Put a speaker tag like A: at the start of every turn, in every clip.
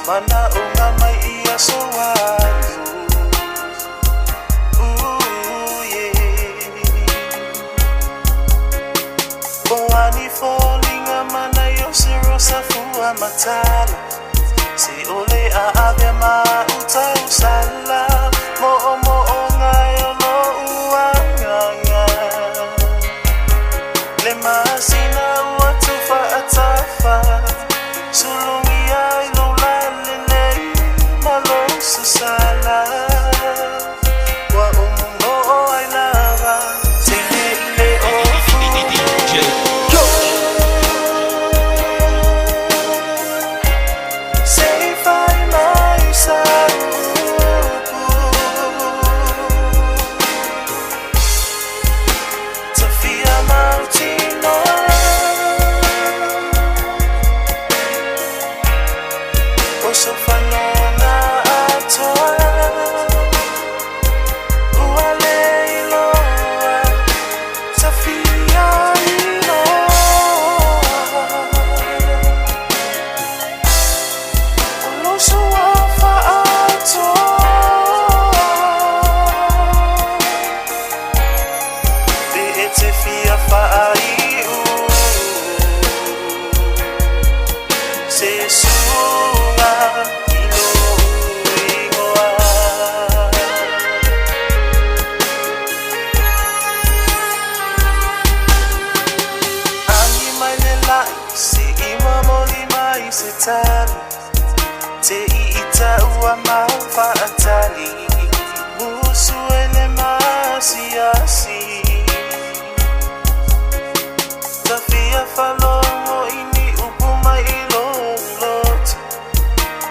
A: mana o ngā mai I aso anu. Boani falling mana yo se rosa fua matala. Si ole a ave ma uta usala. Mo o ngayo no uanganga. Le masina uatufa atafa. Sulungi ai lo lalele malo susala. Wa umumo o ai lava. Tele ile ofu. Te ita ua maufa atali musu ele masiasi Tafia falongo ini upuma ilolot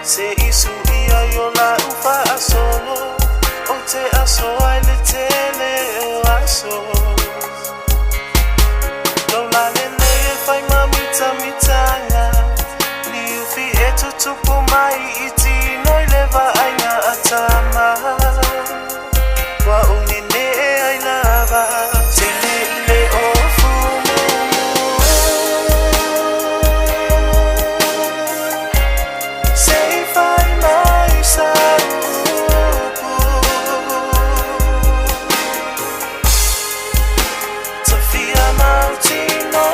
A: Se isu ia yola ufa asolo O te aso ai le tele o aso Lola lele e fai mamita mitanga Tutupu mai iti noi leva aina atama Wa unine ai lava Tele ile ofu Sei fai mai saupu Tafia mautino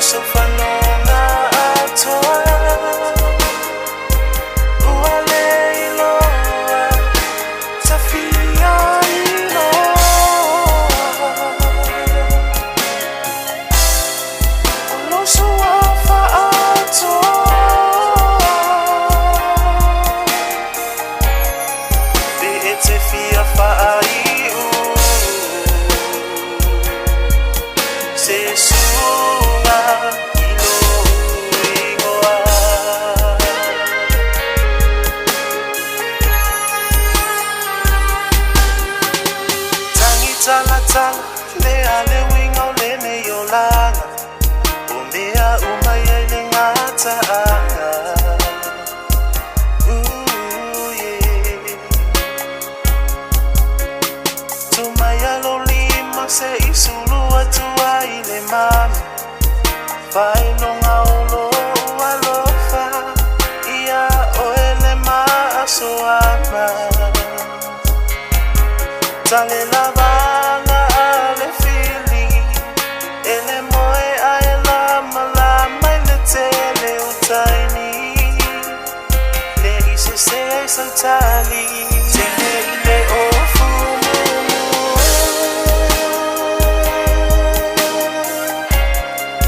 A: So fanonga atoa Uale iloa Tafia iloa Ulosu wafa atoa Be ete fia fa'aiu Se sunga Tala le ale winga le ne yolanga Umbea umaya le ngata anga Tumaya lo lima se isulu atua ile mami Fai longa ulo alofa Ia oele ma asoama Tale lava Santali Tele ile ofu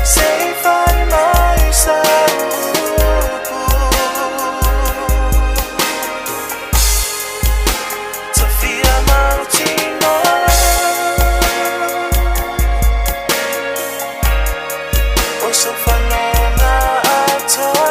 A: Sei fai mai saupu Tafia mautino Oso fanonga atoa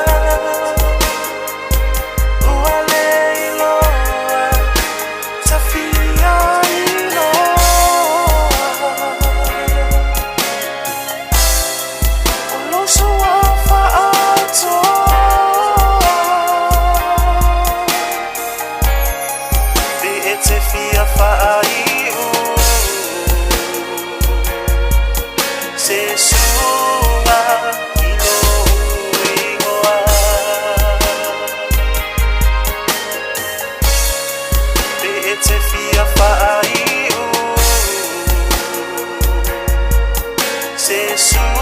A: Se suma Yesu